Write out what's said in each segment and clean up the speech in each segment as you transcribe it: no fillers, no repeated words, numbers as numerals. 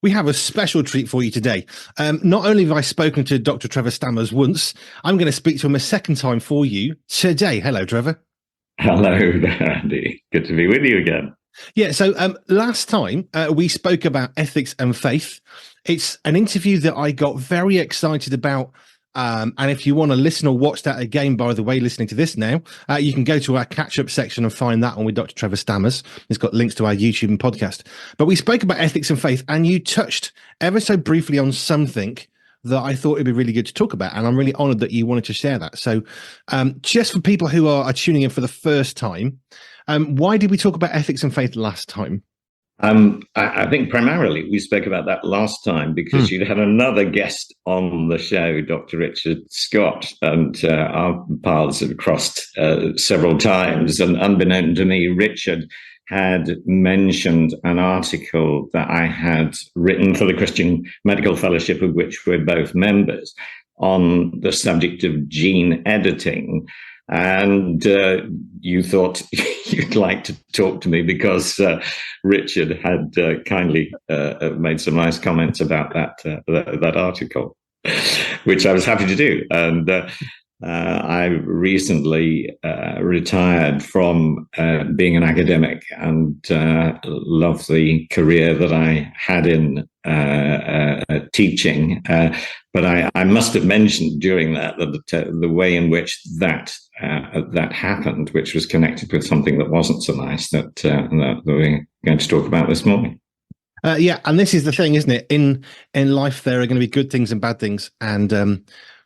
We have a special treat for you today. Not only have I spoken to Dr. Trevor Stammers once, I'm going to speak to him a second time for you today. Hello, Trevor. Hello, Andy. Good to be with you again. Yeah, so last time we spoke about ethics and faith. It's an interview that I got very excited about. And if you want to listen or watch that again, by the way, listening to this now, you can go to our catch-up section and find that one with Dr. Trevor Stammers. It's got links to our YouTube and podcast. But we spoke about ethics and faith, and you touched ever so briefly on something that I thought it'd be really good to talk about. And I'm really honored that you wanted to share that. So just for people who are tuning in for the first time, why did we talk about ethics and faith last time? I think primarily we spoke about that last time because you'd had another guest on the show, Dr. Richard Scott, and our paths had crossed several times. And unbeknown to me, Richard had mentioned an article that I had written for the Christian Medical Fellowship, of which we're both members, on the subject of gene editing. And you thought you'd like to talk to me because Richard had kindly made some nice comments about that article, which I was happy to do. And I recently retired from being an academic and love the career that I had in teaching. But I must have mentioned during that the way in which that happened, which was connected with something that wasn't so nice, that we're going to talk about this morning. Yeah, and this is the thing, isn't it? In life, there are going to be good things and bad things, and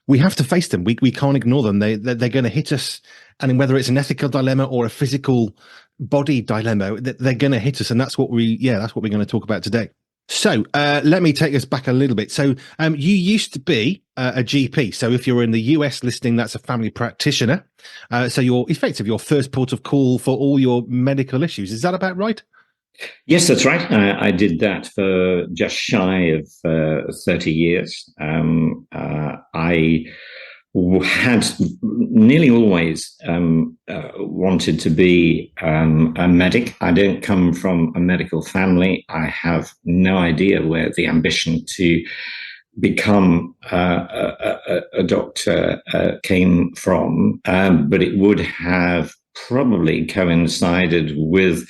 we have to face them. We can't ignore them. They're going to hit us, and whether it's an ethical dilemma or a physical body dilemma, they're going to hit us, and that's what we're going to talk about today. So let me take us back a little bit. So you used to be a GP. So if you're in the US listening, that's a family practitioner. So you're effective, your first port of call for all your medical issues. Is that about right? Yes, that's right. I did that for just shy of 30 years. I had nearly always wanted to be a medic. I don't come from a medical family. I have no idea where the ambition to become a doctor came from, but it would have probably coincided with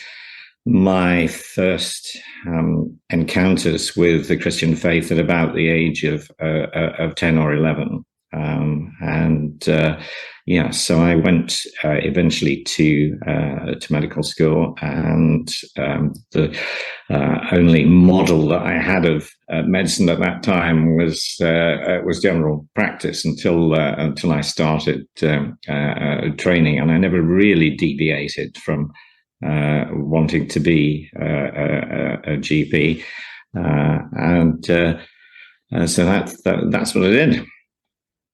my first encounters with the Christian faith at about the age of 10 or 11. So I went eventually to medical school, and the only model that I had of medicine at that time was general practice until I started training, and I never really deviated from wanting to be a GP, so that's what I did.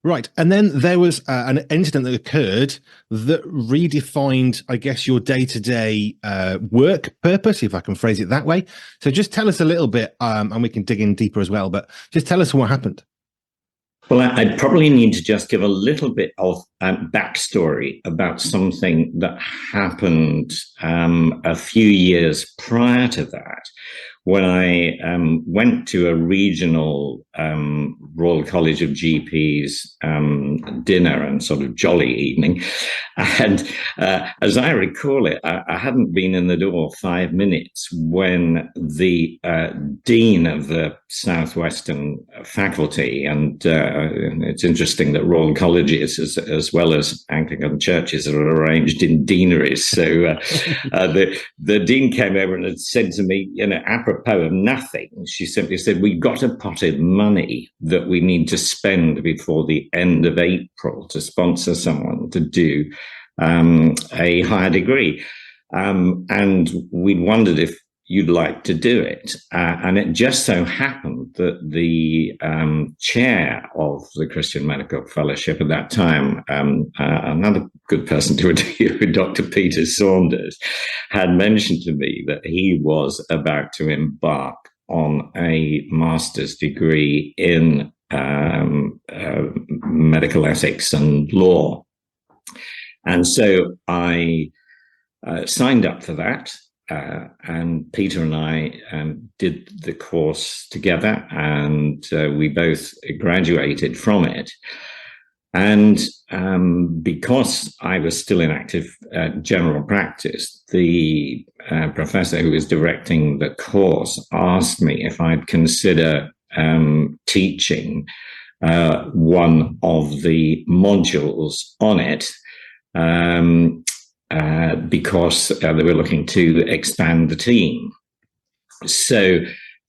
Right. And then there was an incident that occurred that redefined, I guess, your day-to-day work purpose, if I can phrase it that way. So just tell us a little bit, and we can dig in deeper as well, but just tell us what happened. Well, I'd probably need to just give a little bit of backstory about something that happened a few years prior to that, when I went to a regional Royal College of GPs dinner and sort of jolly evening. And as I recall it, I hadn't been in the door 5 minutes when the dean of the Southwestern faculty, and it's interesting that Royal Colleges, as well as Anglican churches, are arranged in deaneries. So the dean came over and had said to me, apropos of nothing, she simply said, "We've got a pot of money that we need to spend before the end of April to sponsor someone to do a higher degree. And we wondered if you'd like to do it." And it just so happened that the chair of the Christian Medical Fellowship at that time, another good person to interview, Dr. Peter Saunders, had mentioned to me that he was about to embark on a master's degree in medical ethics and law. And so I signed up for that. and Peter and I did the course together, and we both graduated from it. And because I was still in active general practice, the professor who was directing the course asked me if I'd consider teaching one of the modules on it, because they were looking to expand the team. So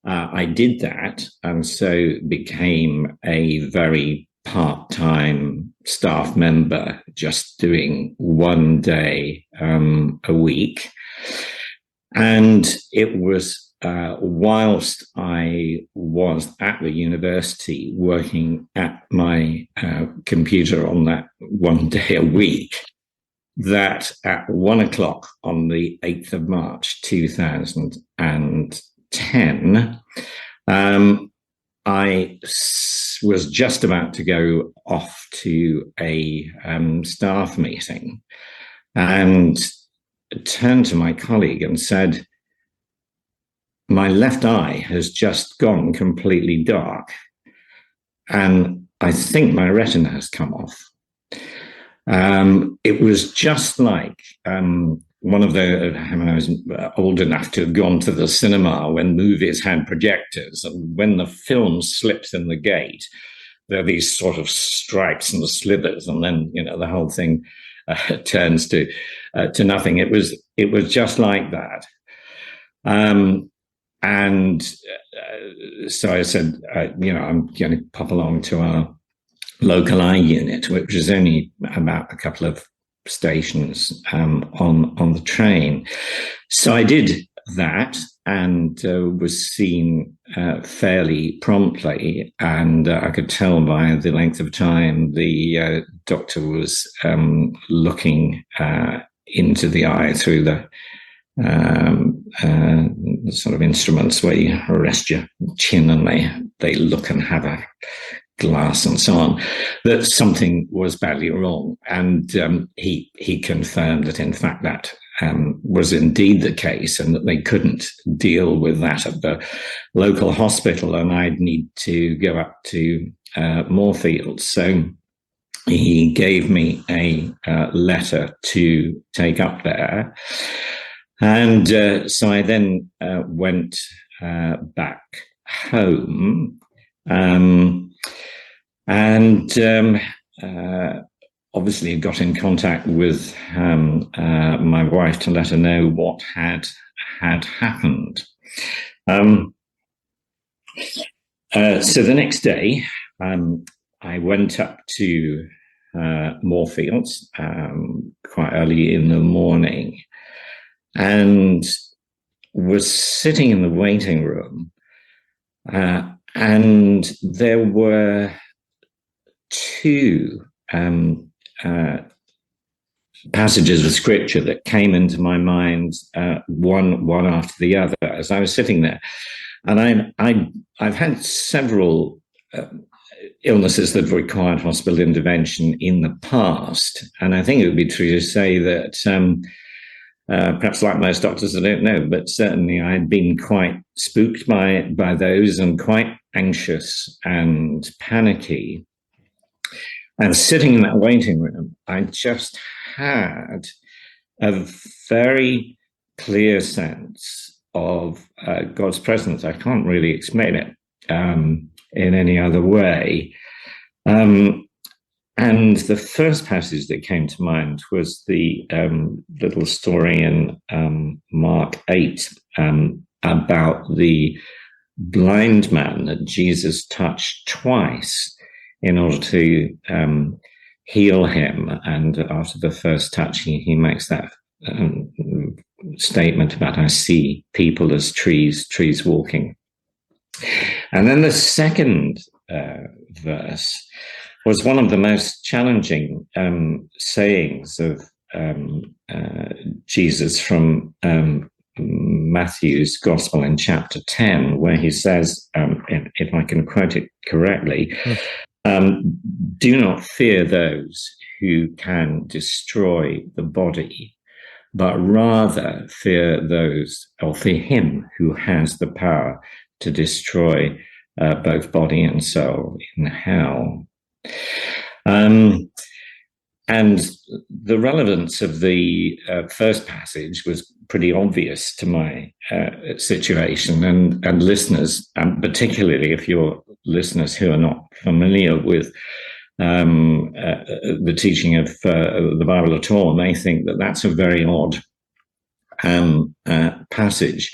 I did that, and so became a very part-time staff member, just doing one day a week. And it was whilst I was at the university working at my computer on that one day a week, that at 1 o'clock on the 8th of March 2010, I was just about to go off to a staff meeting and turned to my colleague and said, my left eye has just gone completely dark, and I think my retina has come off. It was just like one of the, I was old enough to have gone to the cinema when movies had projectors, and when the film slips in the gate, there are these sort of stripes and slithers, and then, you know, the whole thing turns to nothing. It was just like that. So I said, you know, I'm going to pop along to our local eye unit, which is only about a couple of stations on the train. So I did that, and was seen fairly promptly, and I could tell by the length of time the doctor was looking into the eye through the sort of instruments where you rest your chin and they look and have a glass and so on, that something was badly wrong. And he confirmed that, in fact, that was indeed the case, and that they couldn't deal with that at the local hospital, and I'd need to go up to Moorfields. So he gave me a letter to take up there. And so I then went back home, obviously got in contact with my wife to let her know what had happened. So the next day, I went up to Moorfields quite early in the morning, and was sitting in the waiting room, and there were two passages of scripture that came into my mind, one after the other, as I was sitting there. And I've had several illnesses that have required hospital intervention in the past, and I think it would be true to say that perhaps like most doctors, I don't know, but certainly I'd been quite spooked by those, and quite anxious and panicky. And sitting in that waiting room, I just had a very clear sense of God's presence. I can't really explain it in any other way. And the first passage that came to mind was the little story in Mark 8 about the blind man that Jesus touched twice in order to heal him. And after the first touch, he makes that statement about, I see people as trees walking. And then the second verse was one of the most challenging sayings of Jesus from Matthew's Gospel in chapter 10, where he says, if I can quote it correctly, do not fear those who can destroy the body, but rather fear those, or fear him who has the power to destroy both body and soul in hell. And the relevance of the first passage was pretty obvious to my situation, and listeners, and particularly if you're listeners who are not familiar with the teaching of the Bible at all, may think that that's a very odd passage,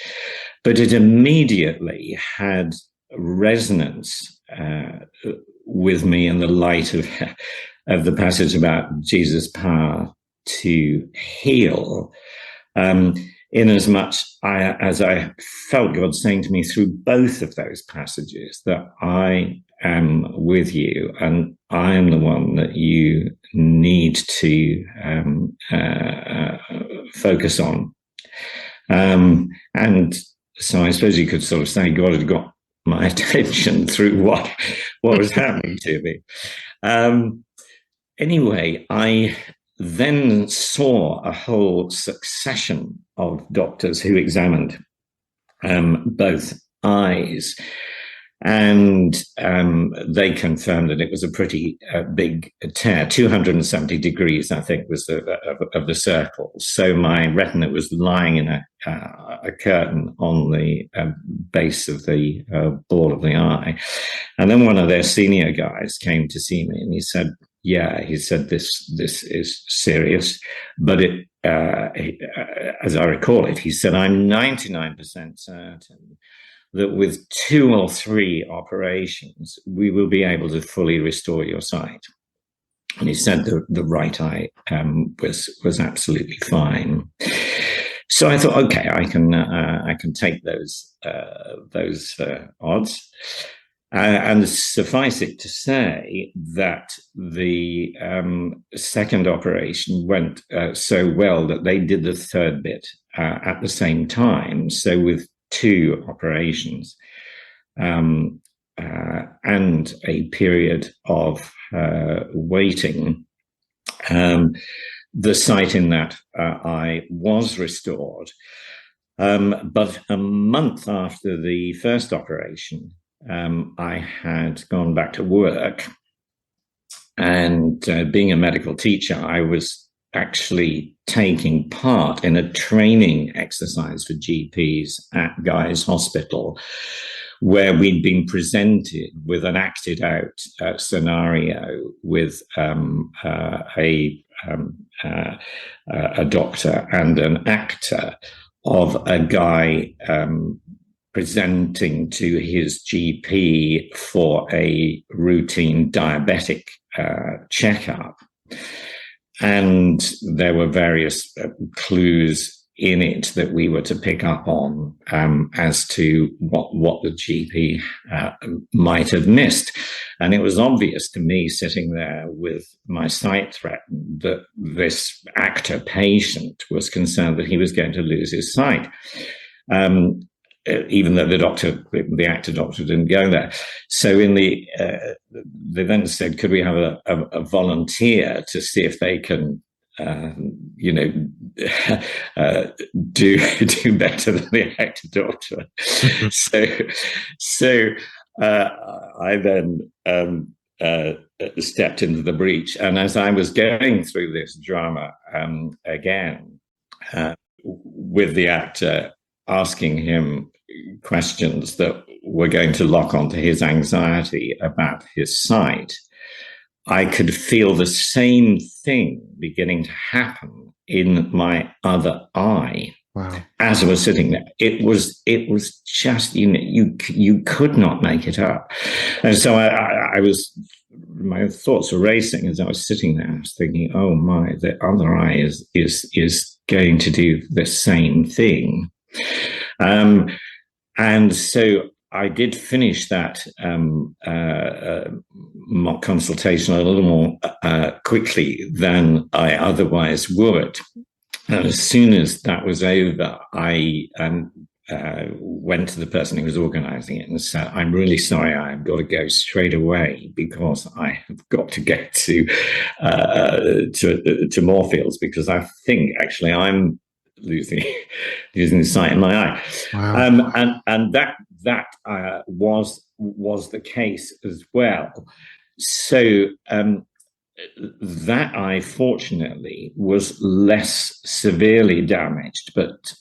but it immediately had resonance with me in the light of the passage about Jesus' power to heal, inasmuch as I felt God saying to me through both of those passages that I am with you and I am the one that you need to focus on. And so I suppose you could sort of say God had got my attention through what was happening to me. Anyway, I then saw a whole succession of doctors who examined both eyes, and they confirmed that it was a pretty big tear. 270 degrees, I think, was of the circle. So my retina was lying in a curtain on the base of the ball of the eye. And then one of their senior guys came to see me, and he said, this is serious, but as I recall it, he said, I'm 99% certain that with 2 or 3 operations, we will be able to fully restore your sight. And he said the right eye was absolutely fine. So I thought, okay, I can take those odds. And suffice it to say that the second operation went so well that they did the third bit at the same time. So with 2 operations and a period of waiting, the sight in that eye was restored. But a month after the first operation, I had gone back to work, and being a medical teacher, I was actually taking part in a training exercise for GPs at Guy's Hospital, where we'd been presented with an acted out scenario with a doctor and an actor of a guy presenting to his GP for a routine diabetic checkup. And there were various clues in it that we were to pick up on as to what the GP might have missed. And it was obvious to me, sitting there with my sight threatened, that this actor patient was concerned that he was going to lose his sight. Even though the actor doctor didn't go there. So they then said, could we have a volunteer to see if they can, do better than the actor doctor? So I then stepped into the breach. And as I was going through this drama again with the actor, asking him questions that were going to lock onto his anxiety about his sight, I could feel the same thing beginning to happen in my other eye. Wow. As I was sitting there. It was just, you could not make it up. And so my thoughts were racing as I was sitting there. I was thinking, oh my, the other eye is going to do the same thing. And so I did finish that mock consultation a little more quickly than I otherwise would. And as soon as that was over, I went to the person who was organizing it and said, I'm really sorry, I've got to go straight away because I have got to get to Moorfields, because I think actually I'm losing losing sight in my eye. Wow. And that was the case as well. So that eye, fortunately, was less severely damaged, but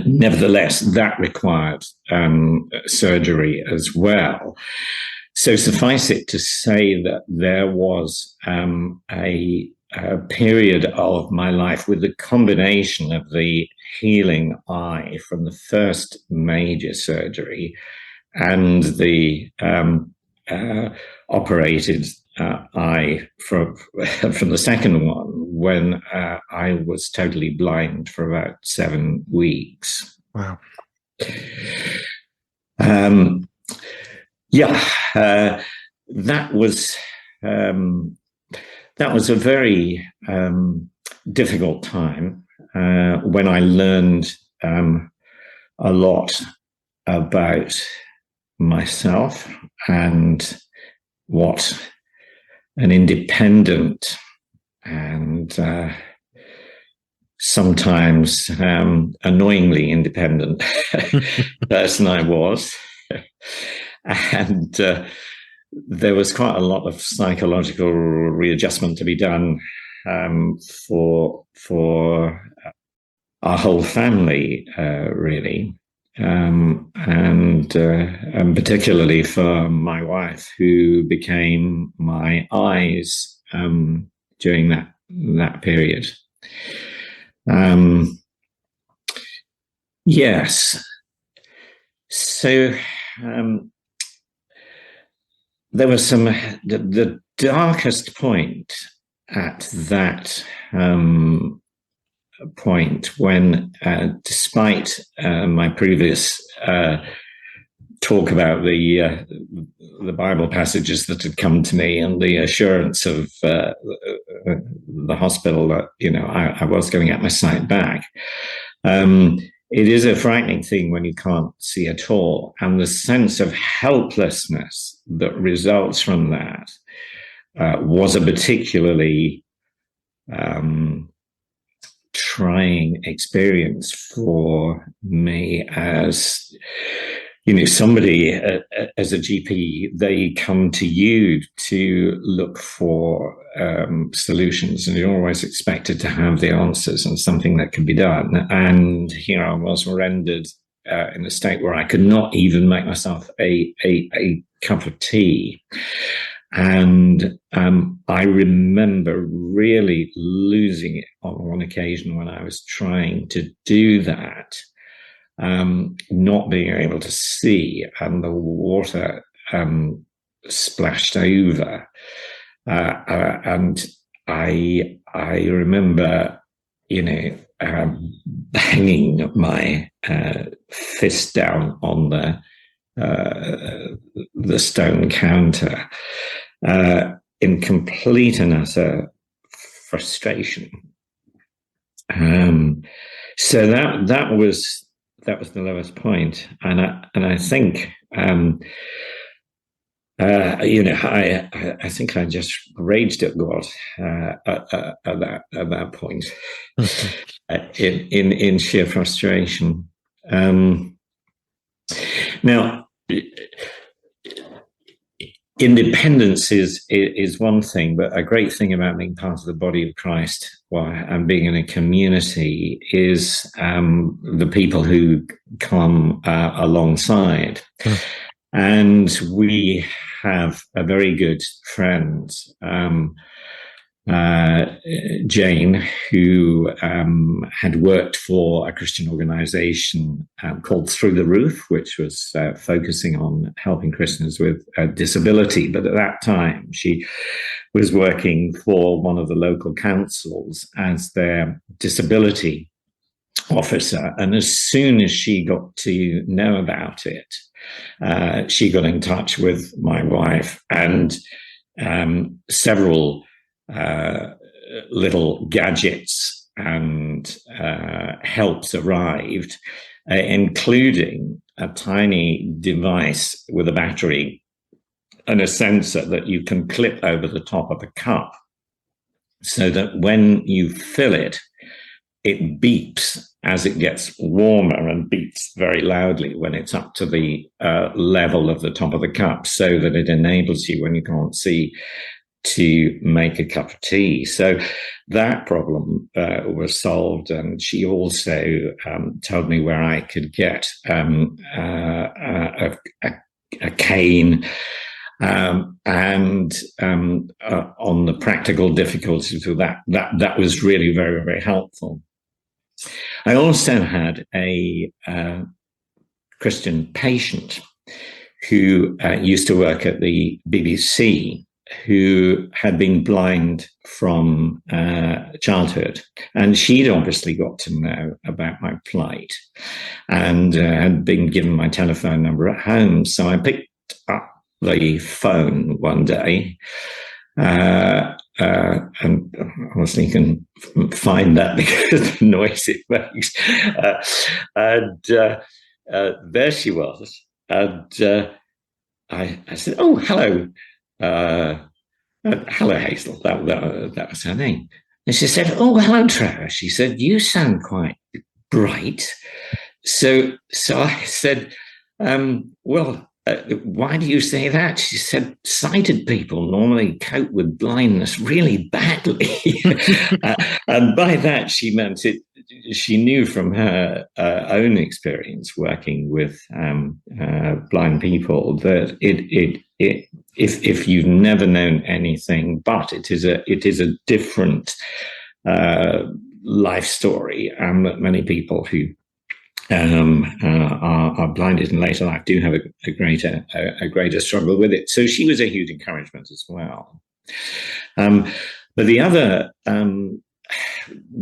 nevertheless, that required surgery as well. So suffice it to say that there was a period of my life with the combination of the healing eye from the first major surgery and the operated eye from the second one, when I was totally blind for about 7 weeks. Wow. That was a very difficult time when I learned a lot about myself and what an independent and sometimes annoyingly independent person I was. And there was quite a lot of psychological readjustment to be done for our whole family, really. And particularly for my wife, who became my eyes during that period. Yes. So there was the darkest point at that point when, despite my previous talk about the Bible passages that had come to me and the assurance of the hospital that I was going to get my sight back, it is a frightening thing when you can't see at all, and the sense of helplessness that results from that was a particularly trying experience for me. As somebody as a GP, they come to you to look for solutions, and you're always expected to have the answers and something that can be done. And here I was rendered in a state where I could not even make myself a cup of tea. And I remember really losing it on one occasion when I was trying to do that, not being able to see, and the water splashed over. And I remember, hanging my fist down on the stone counter in complete and utter frustration. So that was the lowest point, and I think I think I just raged at God at that point in sheer frustration. Now, independence is one thing, but a great thing about being part of the body of Christ and being in a community is the people who come alongside. And we have a very good friend, Jane, who had worked for a Christian organization called Through the Roof, which was focusing on helping Christians with disability. But at that time, she was working for one of the local councils as their disability officer. And as soon as she got to know about it, she got in touch with my wife, and several little gadgets and helps arrived, including a tiny device with a battery and a sensor that you can clip over the top of a cup, so that when you fill it, it beeps as it gets warmer and beeps very loudly when it's up to the level of the top of the cup, so that it enables you, when you can't see, to make a cup of tea. So that problem was solved. And she also told me where I could get a cane, and on the practical difficulties of that was really very, very helpful. I also had a Christian patient who used to work at the BBC, who had been blind from childhood. And she'd obviously got to know about my plight and had been given my telephone number at home. So I picked up the phone one day, and honestly, you can find that because of the noise it makes. And there she was. And I said, "Oh, hello. Hello, Hazel." That was her name. And she said, "Oh, hello, Trevor." She said, "You sound quite bright." So I said, "Well, why do you say that?" She said, "Sighted people normally cope with blindness really badly." And by that, she meant it. She knew from her own experience working with blind people that if you've never known anything but it is a different life story, and that many people who are blinded in later life do have a greater struggle with it. So she was a huge encouragement as well. But the other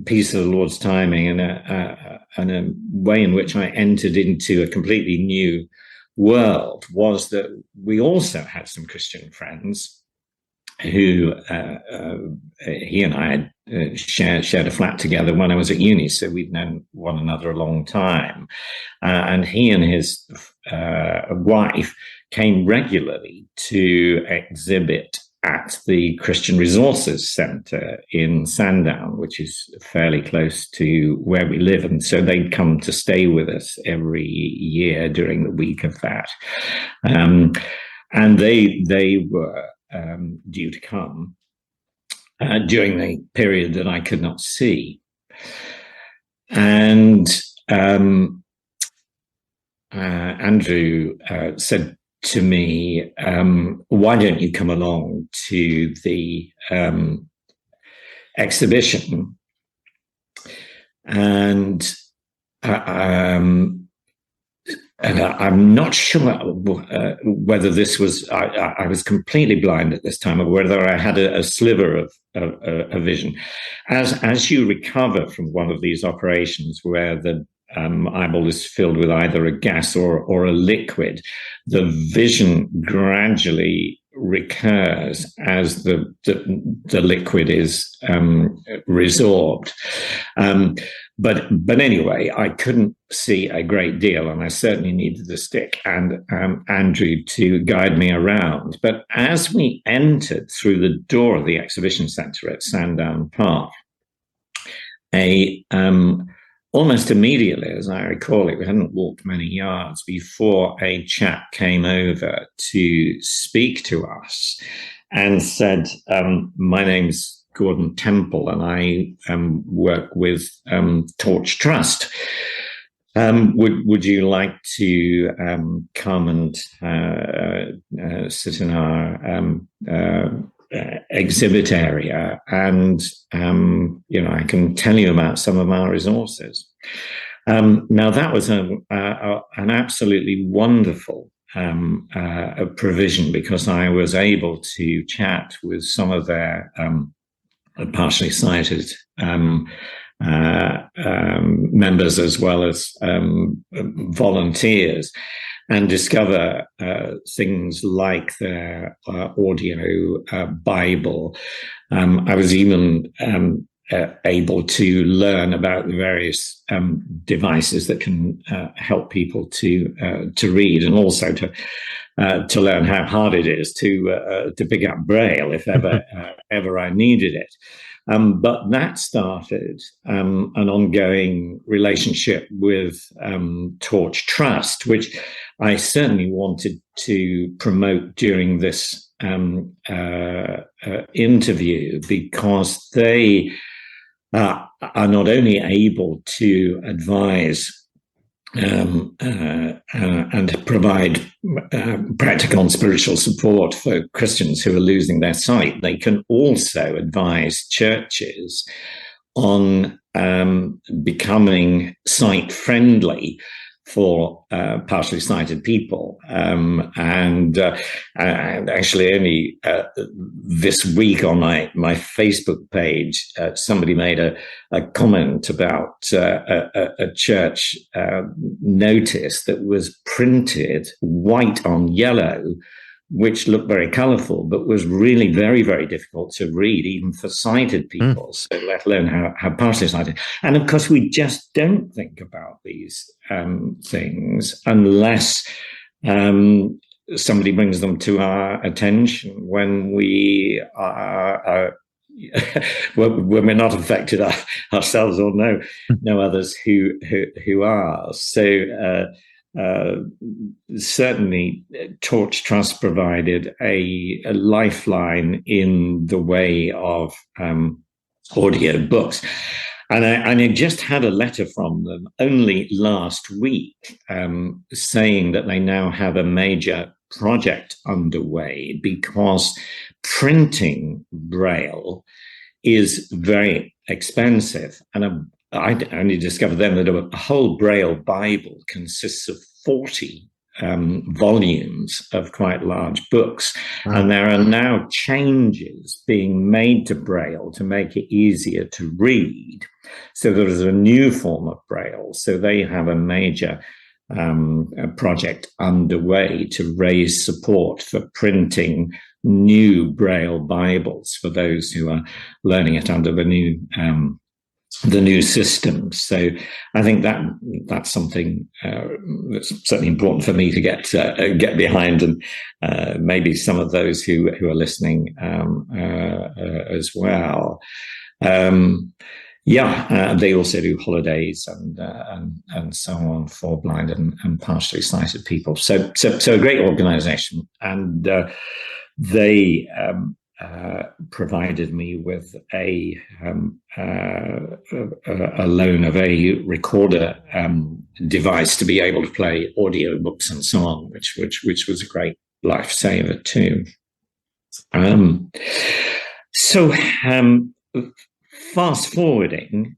piece of the Lord's timing and a way in which I entered into a completely new world was that we also had some Christian friends who he and I had shared a flat together when I was at uni, so we'd known one another a long time. And he and his wife came regularly to exhibit at the Christian Resources Centre in Sandown, which is fairly close to where we live. And so they'd come to stay with us every year during the week of that. And they were due to come during the period that I could not see. And Andrew said to me, "Why don't you come along to the exhibition?" And I'm not sure whether this was, I was completely blind at this time, or whether I had a sliver of a vision. As you recover from one of these operations where the eyeball is filled with either a gas or a liquid, the vision gradually recurs as the liquid is resorbed. But anyway, I couldn't see a great deal, and I certainly needed the stick and Andrew to guide me around. But as we entered through the door of the exhibition centre at Sandown Park, almost immediately, as I recall it, we hadn't walked many yards before a chap came over to speak to us and said, "My name's Gordon Temple, and I work with Torch Trust. Would you like to come and sit in our exhibit area, and I can tell you about some of our resources." Now that was an absolutely wonderful provision, because I was able to chat with some of their partially sighted members as well as volunteers, and discover things like their audio Bible. I was even able to learn about the various devices that can help people to read, and also to learn how hard it is to pick up Braille if ever I needed it. But that started an ongoing relationship with Torch Trust, which I certainly wanted to promote during this interview, because they are not only able to advise and provide practical and spiritual support for Christians who are losing their sight, they can also advise churches on becoming sight friendly for partially sighted people. And actually only this week on my Facebook page, somebody made a comment about a church notice that was printed white on yellow, which looked very colourful, but was really very, very difficult to read, even for sighted people, so let alone how partially sighted. And of course, we just don't think about these things unless somebody brings them to our attention when we are when we're not affected ourselves, or know others who are. So certainly Torch Trust provided a lifeline in the way of audio books. And I just had a letter from them only last week saying that they now have a major project underway, because printing Braille is very expensive. And I only discovered then that a whole Braille Bible consists of 40 volumes of quite large books. Wow. And there are now changes being made to Braille to make it easier to read. So there is a new form of Braille. So they have a major project underway to raise support for printing new Braille Bibles for those who are learning it under the new system. So I think that's something that's certainly important for me to get behind, and maybe some of those who are listening as well. They also do holidays and so on for blind and partially sighted people. So a great organization, and they provided me with a loan of a recorder device to be able to play audiobooks and so on, which was a great lifesaver too. Fast forwarding,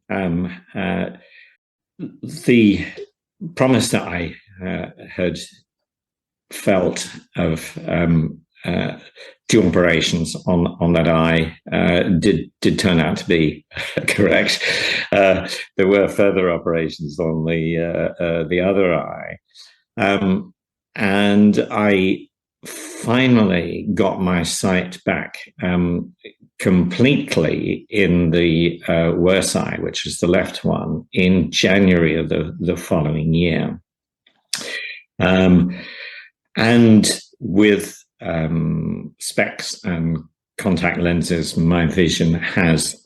the promise that I had felt of two operations on that eye did turn out to be correct. There were further operations on the other eye, and I finally got my sight back completely in the worse eye, which was the left one, in January of the following year. And with specs and contact lenses, my vision has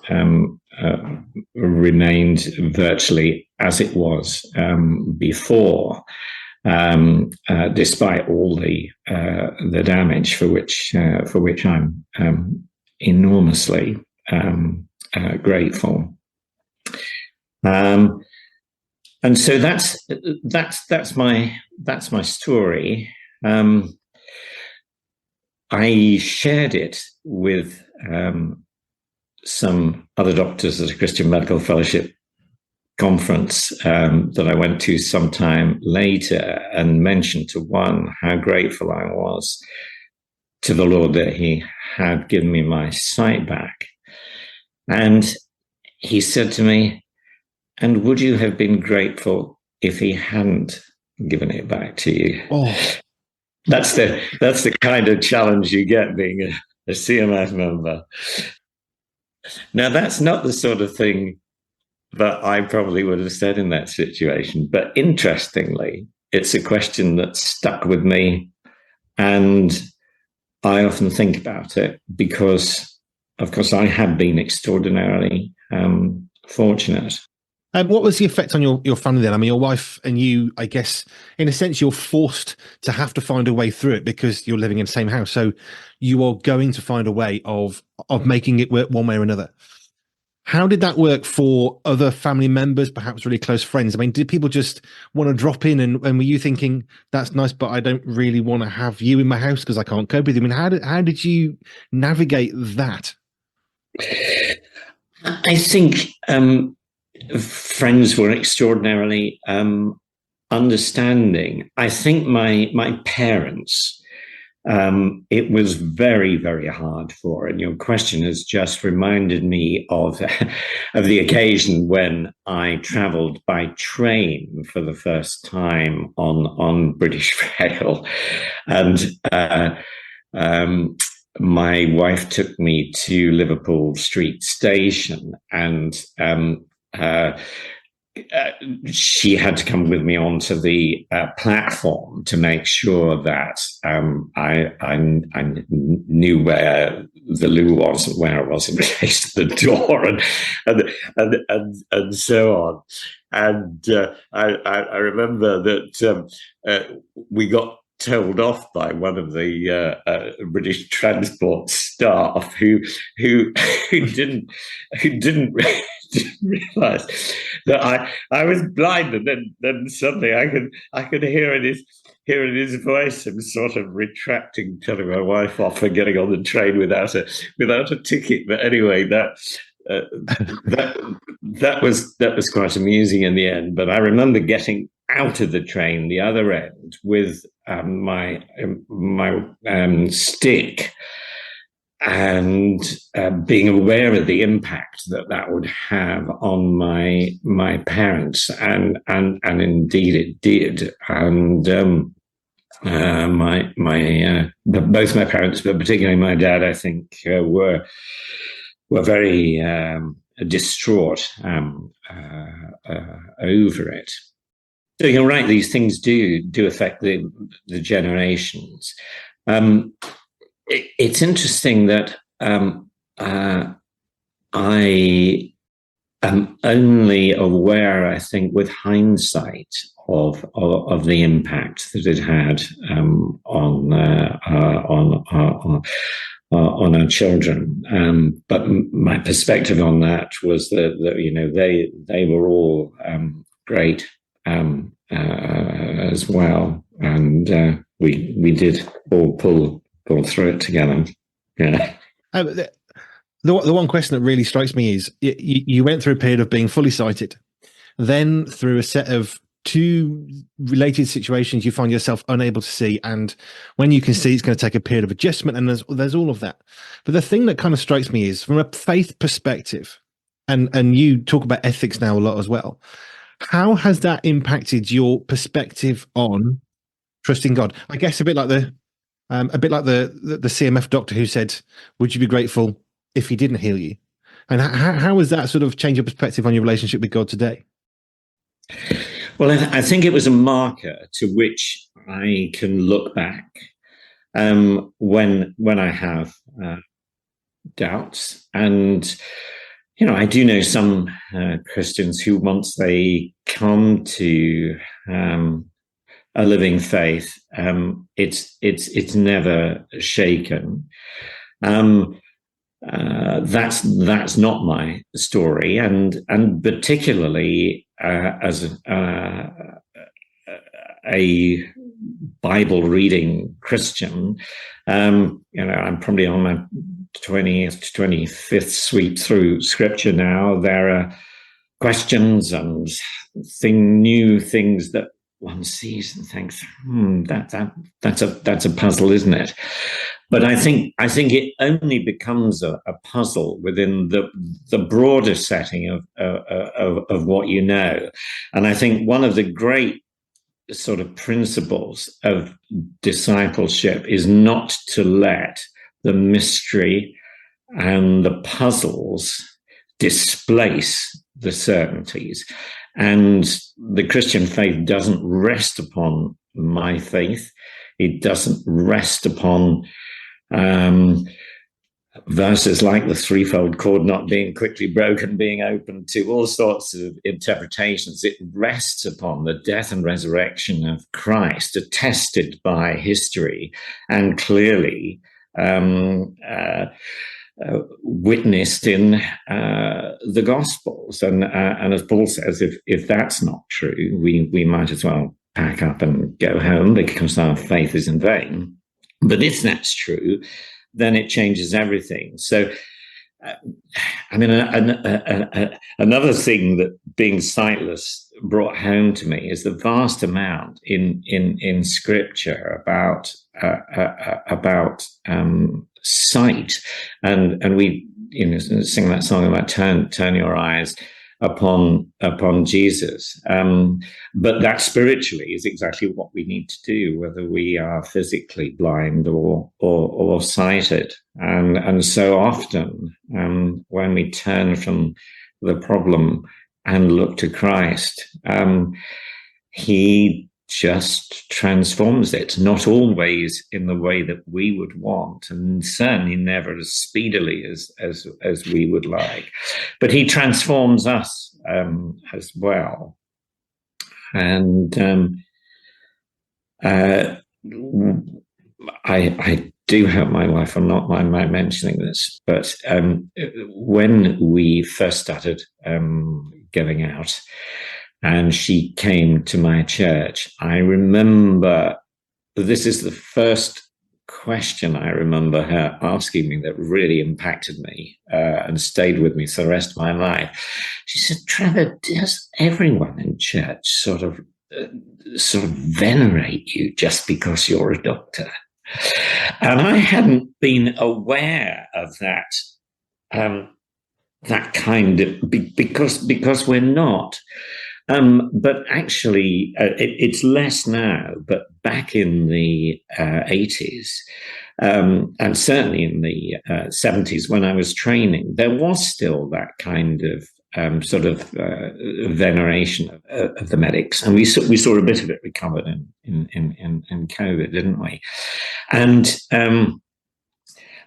remained virtually as it was before, despite all the damage for which I'm enormously grateful. And so that's my story. I shared it with some other doctors at a Christian Medical Fellowship conference that I went to sometime later, and mentioned to one how grateful I was to the Lord that he had given me my sight back. And he said to me, "And would you have been grateful if he hadn't given it back to you?" Oh. That's the kind of challenge you get being a CMF member. Now, that's not the sort of thing that I probably would have said in that situation. But interestingly, it's a question that stuck with me, and I often think about it, because of course, I have been extraordinarily fortunate. What was the effect on your family then? I mean, your wife and you, I guess, in a sense, you're forced to have to find a way through it because you're living in the same house. So you are going to find a way of making it work one way or another. How did that work for other family members, perhaps really close friends? I mean, did people just want to drop in and were you thinking, that's nice, but I don't really want to have you in my house because I can't cope with you? I mean, how did you navigate that? I think friends were extraordinarily understanding. I think my parents, it was very, very hard for. And your question has just reminded me of the occasion when I travelled by train for the first time on British Rail, and my wife took me to Liverpool Street Station, and she had to come with me onto the platform to make sure that I knew where the loo was and where I was in relation to the door, and so on. And I remember that we got told off by one of the British transport staff who didn't realise that I was blind, and then suddenly I could hear in his voice him sort of retracting, telling my wife off for getting on the train without a ticket. But anyway, that was quite amusing in the end. But I remember getting out of the train, the other end, with my stick, and being aware of the impact that would have on my parents, and indeed it did. And both my parents, but particularly my dad, I think, were very distraught over it. So you're right; these things do affect the generations. It's interesting that I am only aware, I think, with hindsight, of the impact that it had on our children. But my perspective on that was that they were all great as well, and we did all pull through it together. Yeah. The one question that really strikes me is you went through a period of being fully sighted, then through a set of two related situations, you find yourself unable to see, and when you can see, it's going to take a period of adjustment, and there's all of that. But the thing that kind of strikes me is, from a faith perspective, and you talk about ethics now a lot as well, how has that impacted your perspective on trusting God? I guess a bit like the CMF doctor who said, "Would you be grateful if he didn't heal you?" And how has that sort of changed your perspective on your relationship with God today? Well, I think it was a marker to which I can look back when I have doubts. And I do know some Christians who, once they come to a living faith, it's never shaken. That's not my story, and particularly as a Bible reading Christian, I'm probably on my 20th, 25th sweep through Scripture now. There are questions and new things that one sees and thinks, that's a puzzle, isn't it? But I think it only becomes a puzzle within the broader setting of what you know. And I think one of the great sort of principles of discipleship is not to let the mystery and the puzzles displace the certainties. And the Christian faith doesn't rest upon my faith. It doesn't rest upon verses like the threefold cord not being quickly broken, being open to all sorts of interpretations. It rests upon the death and resurrection of Christ, attested by history and clearly witnessed in the Gospels. And as Paul says, if that's not true, we might as well pack up and go home because our faith is in vain. But if that's true, then it changes everything. So, I mean, another thing that being sightless brought home to me is the vast amount in Scripture about sight, and we sing that song about turn your eyes upon Jesus. But that spiritually is exactly what we need to do, whether we are physically blind or sighted. And so often, when we turn from the problem and look to Christ, he just transforms it, not always in the way that we would want, and certainly never as speedily as we would like. But he transforms us as well. And I do hope my wife will not mind my mentioning this, but when we first started going out, and she came to my church, I remember, this is the first question I remember her asking me that really impacted me and stayed with me for the rest of my life. She said, "Trevor, does everyone in church sort of venerate you just because you're a doctor?" And I hadn't been aware of that, that kind of, because we're not. But actually, it's less now, but back in the 80s, and certainly in the 70s when I was training, there was still that kind of veneration of the medics. And we saw a bit of it recovered in COVID, didn't we? And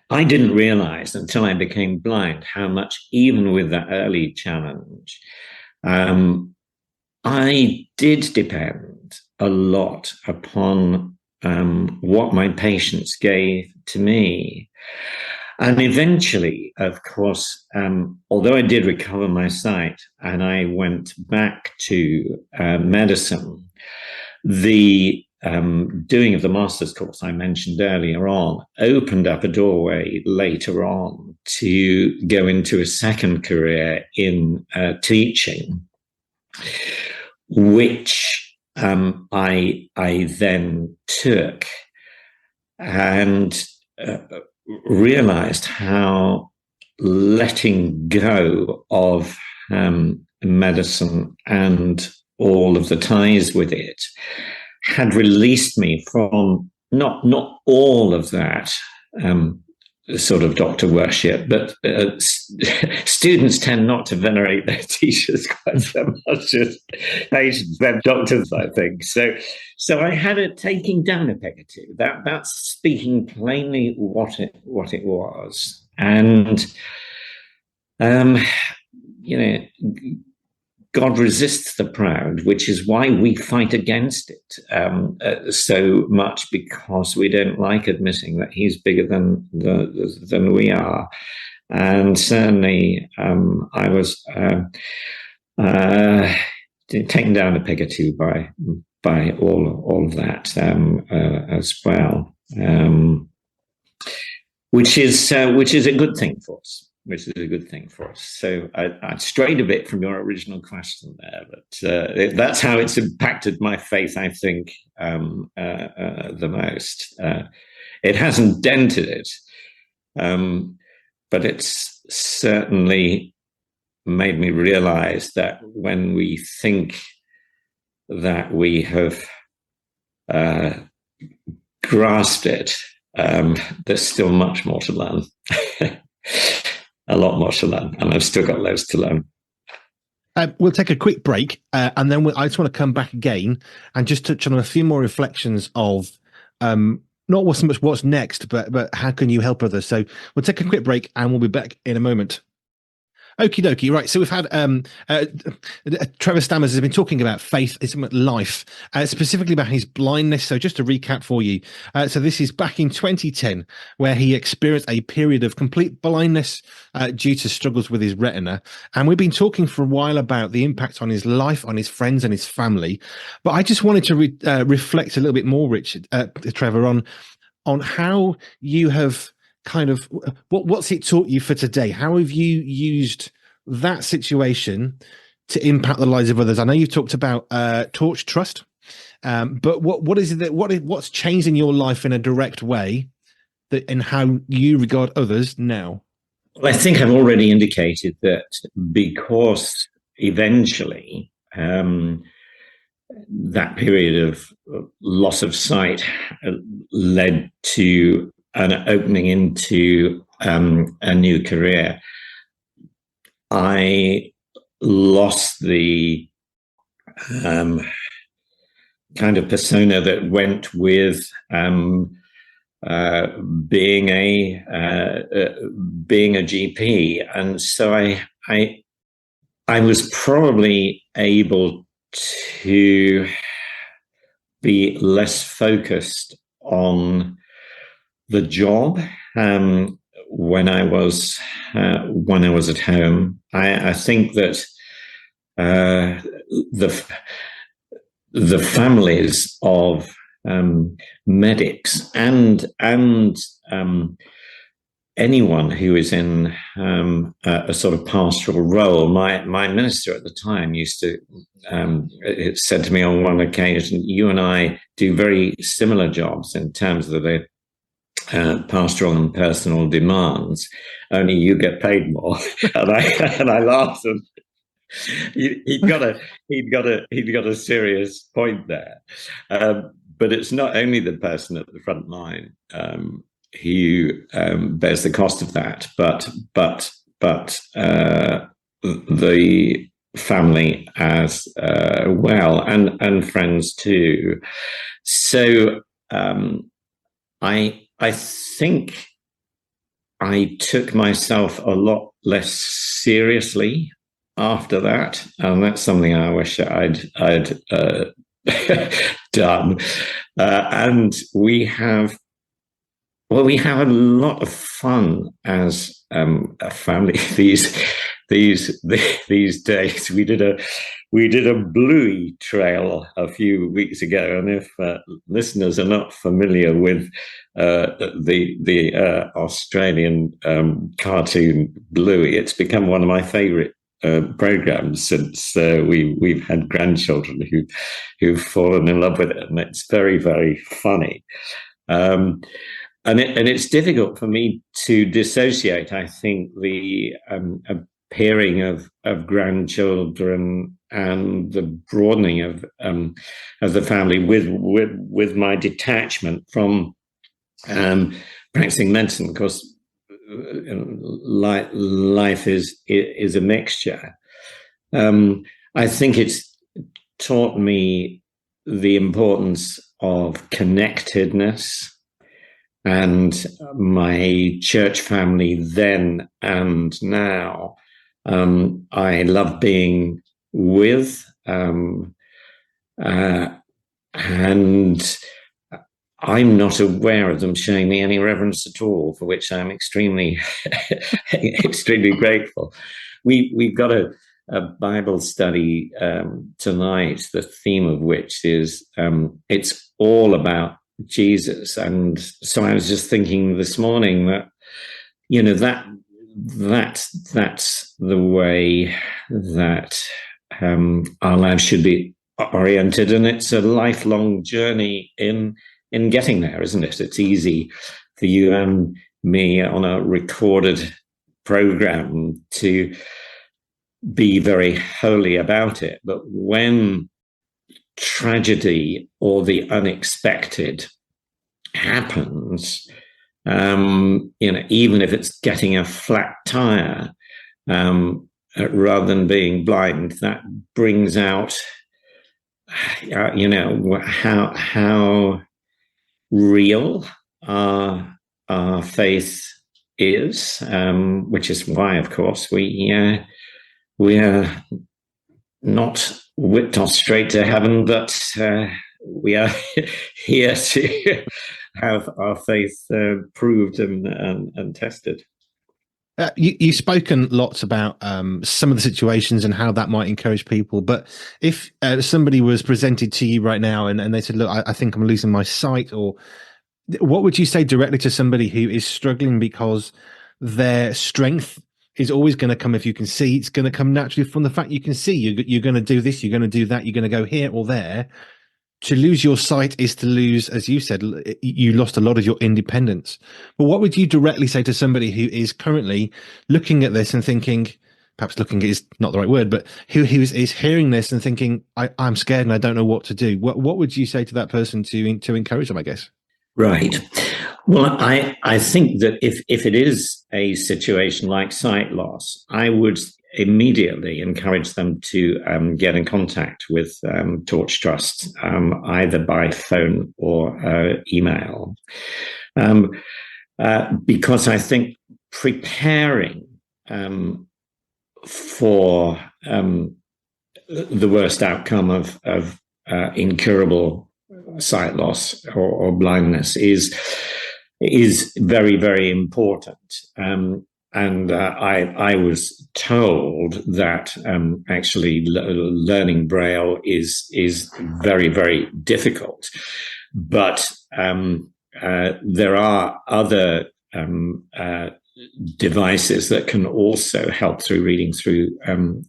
I didn't realize until I became blind how much, even with that early challenge, I did depend a lot upon what my patients gave to me. And eventually, of course, although I did recover my sight and I went back to medicine, the doing of the master's course I mentioned earlier on opened up a doorway later on to go into a second career in teaching, which I then took and realized how letting go of medicine and all of the ties with it had released me from not all of that sort of doctor worship, but students tend not to venerate their teachers quite so much as patients than doctors, I think. So I had a taking down a peg or two. That's speaking plainly what it was, and God resists the proud, which is why we fight against it so much, because we don't like admitting that he's bigger than we are. And certainly I was taken down a peg or two by all of that as well, which is a good thing for us. So I strayed a bit from your original question there, but that's how it's impacted my faith, I think, the most. It hasn't dented it, but it's certainly made me realize that when we think that we have grasped it, there's still much more to learn. A lot more to learn, and I've still got loads to learn. We'll take a quick break, and then I just want to come back again and just touch on a few more reflections of not so much what's next, but how can you help others? So we'll take a quick break and we'll be back in a moment. Okie dokie. Right. So we've had Trevor Stammers has been talking about faith, life, specifically about his blindness. So just to recap for you. So this is back in 2010, where he experienced a period of complete blindness due to struggles with his retina. And we've been talking for a while about the impact on his life, on his friends and his family. But I just wanted to reflect a little bit more, Trevor, on how you have kind of what's it taught you for today? How have you used that situation to impact the lives of others? I know you've talked about Torch Trust, but what is it what's changed in your life in a direct way that in how you regard others now? Well, I think I've already indicated that because eventually that period of loss of sight led to an opening into a new career. I lost the kind of persona that went with being a GP, and so I was probably able to be less focused on the job when I was at home. I think that the families of medics and anyone who is in a sort of pastoral role. My minister at the time used to said to me on one occasion, "You and I do very similar jobs in terms of the pastoral and personal demands, only you get paid more." and I laughed, and he'd got a serious point there. But it's not only the person at the front line who bears the cost of that, but the family as well, and friends too. So I think I took myself a lot less seriously after that, and that's something I wish I'd done. And we have a lot of fun as a family these days. We did a Bluey trail a few weeks ago, and if listeners are not familiar with the Australian cartoon Bluey, it's become one of my favourite programs since we've had grandchildren who've fallen in love with it, and it's very, very funny. And it's difficult for me to dissociate, I think, the appearing of grandchildren and the broadening of the family with my detachment from practicing medicine, because life is a mixture. I think it's taught me the importance of connectedness, and my church family then and now, I love being with, and I'm not aware of them showing me any reverence at all, for which I'm extremely, extremely grateful. We've got a Bible study tonight, the theme of which is it's all about Jesus. And so I was just thinking this morning that, you know, that's the way that our lives should be oriented, and it's a lifelong journey in getting there, isn't it? It's easy for you and me on a recorded program to be very holy about it, but when tragedy or the unexpected happens, even if it's getting a flat tire, rather than being blind, that brings out, how real our faith is, which is why, of course, we are not whipped off straight to heaven, but we are here to have our faith proved and tested. You've spoken lots about some of the situations and how that might encourage people. But if somebody was presented to you right now and they said, look, I think I'm losing my sight, or what would you say directly to somebody who is struggling because their strength is always going to come, if you can see, it's going to come naturally from the fact you can see. You're going to do this, you're going to do that, you're going to go here or there. To lose your sight is to lose, as you said, you lost a lot of your independence. But what would you directly say to somebody who is currently looking at this and thinking, perhaps looking is not the right word, but who is hearing this and thinking, I'm scared and I don't know what to do? What would you say to that person to encourage them, I guess? Right. Well, I think that if it is a situation like sight loss, I would immediately encourage them to get in contact with Torch Trust, either by phone or email, because I think preparing for the worst outcome of incurable sight loss or blindness is very, very important. And I was told that actually learning Braille is very, very difficult. But there are other devices that can also help through reading through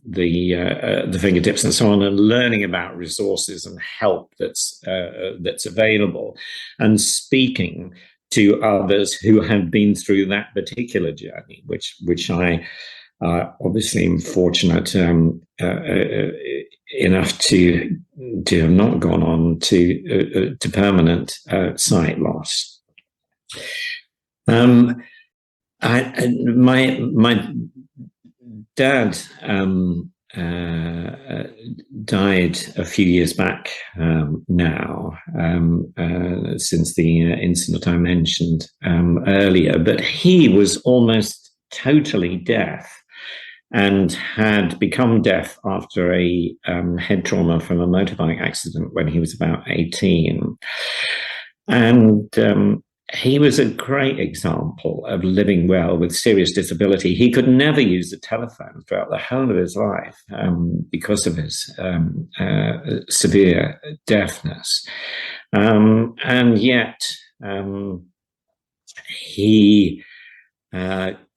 the fingertips and so on, and learning about resources and help that's available, and speaking to others who have been through that particular journey, which I obviously am fortunate enough to have not gone on to permanent sight loss. My dad died a few years back now, since the incident I mentioned earlier, but he was almost totally deaf and had become deaf after a head trauma from a motorbike accident when he was about 18. And he was a great example of living well with serious disability. He could never use the telephone throughout the whole of his life because of his severe deafness. And yet he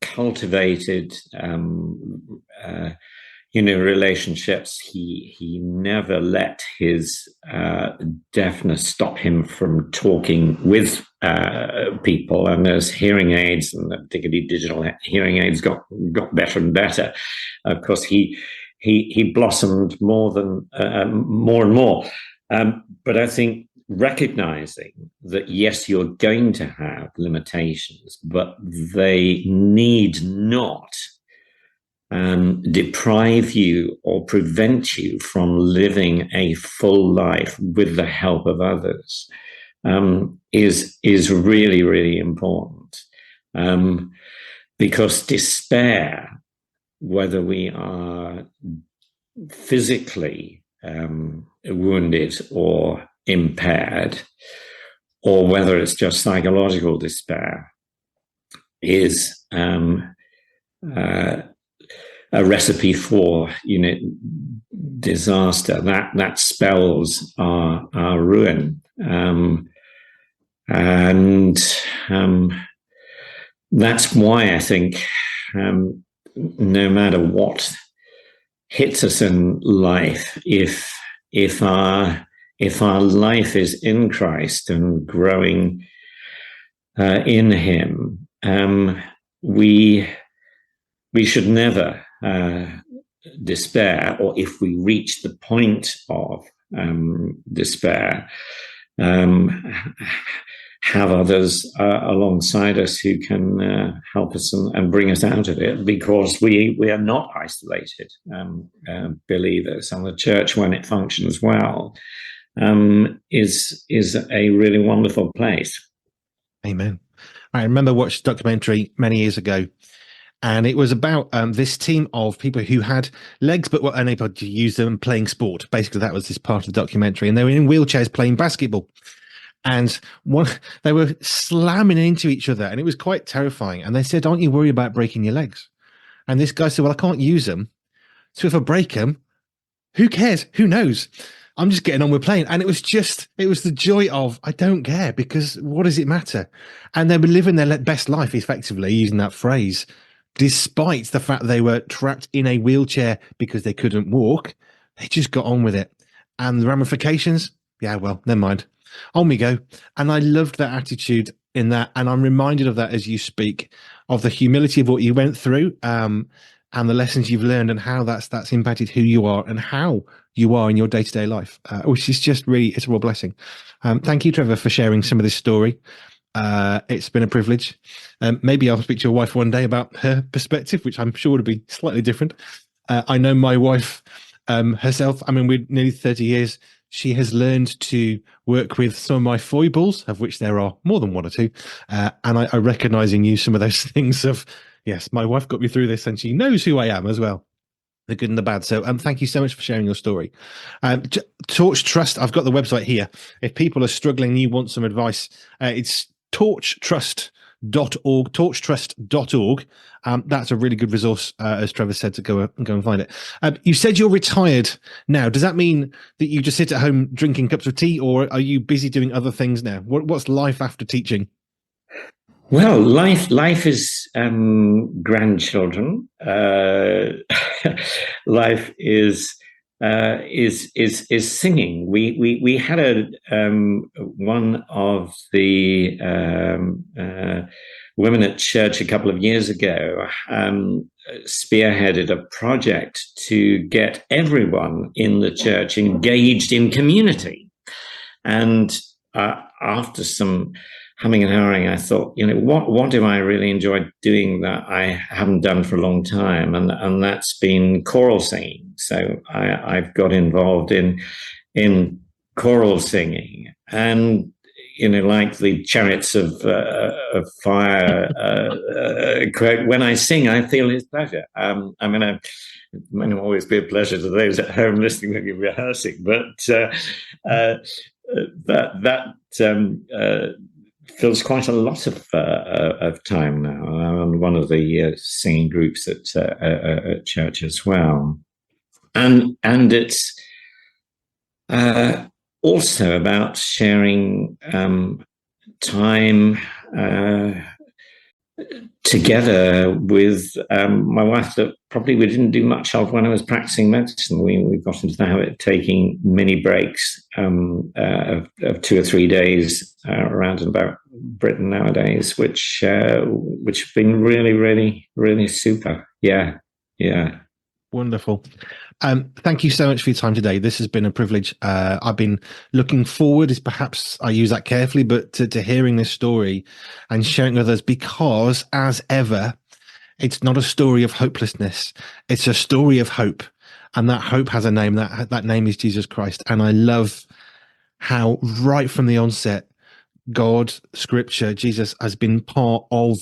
cultivated relationships. He never let his deafness stop him from talking with people. And as hearing aids, and particularly digital hearing aids, got better and better, of course he blossomed more and more. But I think recognizing that, yes, you're going to have limitations, but they need not deprive you or prevent you from living a full life with the help of others, is really, really important. Because despair, whether we are physically wounded or impaired, or whether it's just psychological despair, is a recipe for disaster. That spells our ruin, and that's why I think no matter what hits us in life, if our life is in Christ and growing in Him, we should never despair, or if we reach the point of despair, have others alongside us who can help us and bring us out of it, because we are not isolated believers. And the church, when it functions well, is a really wonderful place. Amen. I remember watching a documentary many years ago, and it was about this team of people who had legs but were unable to use them playing sport. Basically, that was this part of the documentary, and they were in wheelchairs playing basketball. And they were slamming into each other, and it was quite terrifying. And they said, "Aren't you worried about breaking your legs?" And this guy said, "Well, I can't use them, so if I break them, who cares? Who knows? I'm just getting on with playing." And it was the joy of, I don't care, because what does it matter? And they were living their best life, effectively, using that phrase, despite the fact they were trapped in a wheelchair because they couldn't walk. They just got on with it. And the ramifications, yeah, well, never mind. On we go. And I loved that attitude in that. And I'm reminded of that as you speak, of the humility of what you went through, and the lessons you've learned, and how that's impacted who you are and how you are in your day-to-day life, which is just really, it's a real blessing. Thank you, Trevor, for sharing some of this story. It's been a privilege. Maybe I'll speak to your wife one day about her perspective, which I'm sure would be slightly different. I know my wife herself, I mean, we're nearly 30 years. She has learned to work with some of my foibles, of which there are more than one or two. And I recognize in you some of those things of, yes, my wife got me through this, and she knows who I am as well, the good and the bad. So thank you so much for sharing your story. Torch Trust, I've got the website here. If people are struggling, you want some advice, it's torchtrust.org, torchtrust.org. That's a really good resource, as Trevor said, to go and find it. You said you're retired now. Does that mean that you just sit at home drinking cups of tea, or are you busy doing other things now? What's life after teaching? Well, life is grandchildren. Life is singing. We had one of the women at church a couple of years ago spearheaded a project to get everyone in the church engaged in community, and after some humming and hawing, I thought, what do I really enjoy doing that I haven't done for a long time? And that's been choral singing. So I've got involved in choral singing, and like the chariots of fire. When I sing, I feel His pleasure. It may not always be a pleasure to those at home listening when you're rehearsing, but that fills quite a lot of time now. I'm on one of the singing groups at church as well, and it's also about sharing time together with my wife that probably we didn't do much of when I was practicing medicine. We got into the habit of taking mini breaks of 2 or 3 days around and about Britain nowadays, which have been really, really, really super. Yeah. Wonderful. Thank you so much for your time today. This has been a privilege. I've been looking forward, is perhaps I use that carefully, but to hearing this story and sharing with others, because as ever, it's not a story of hopelessness. It's a story of hope. And that hope has a name. That name is Jesus Christ. And I love how right from the onset, God, Scripture, Jesus has been part of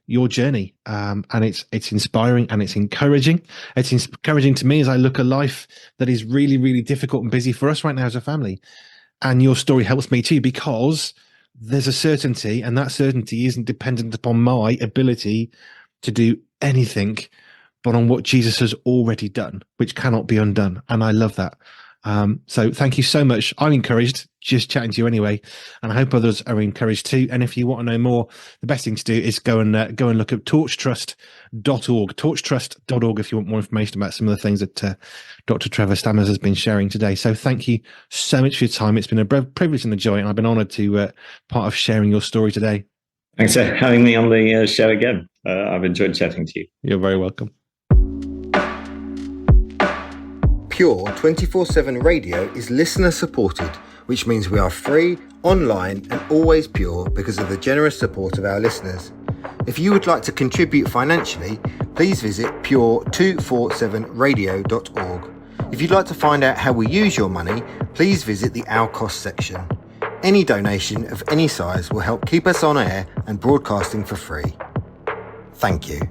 your journey, and it's inspiring and it's encouraging. It's encouraging to me as I look at life that is really, really difficult and busy for us right now as a family. And your story helps me too, because there's a certainty, and that certainty isn't dependent upon my ability to do anything, but on what Jesus has already done, which cannot be undone. And I love that. So thank you so much. I'm encouraged just chatting to you anyway, and I hope others are encouraged too. And if you want to know more, the best thing to do is go and look at torchtrust.org, torchtrust.org, if you want more information about some of the things that Dr. Trevor Stammers has been sharing today. So thank you so much for your time. It's been a privilege and a joy, and I've been honored to part of sharing your story today. Thanks for having me on the show again. I've enjoyed chatting to you. You're very welcome. Pure 24/7 radio is listener supported, which means we are free, online and always pure because of the generous support of our listeners. If you would like to contribute financially, please visit pure247radio.org. If you'd like to find out how we use your money, please visit the Our Cost section. Any donation of any size will help keep us on air and broadcasting for free. Thank you.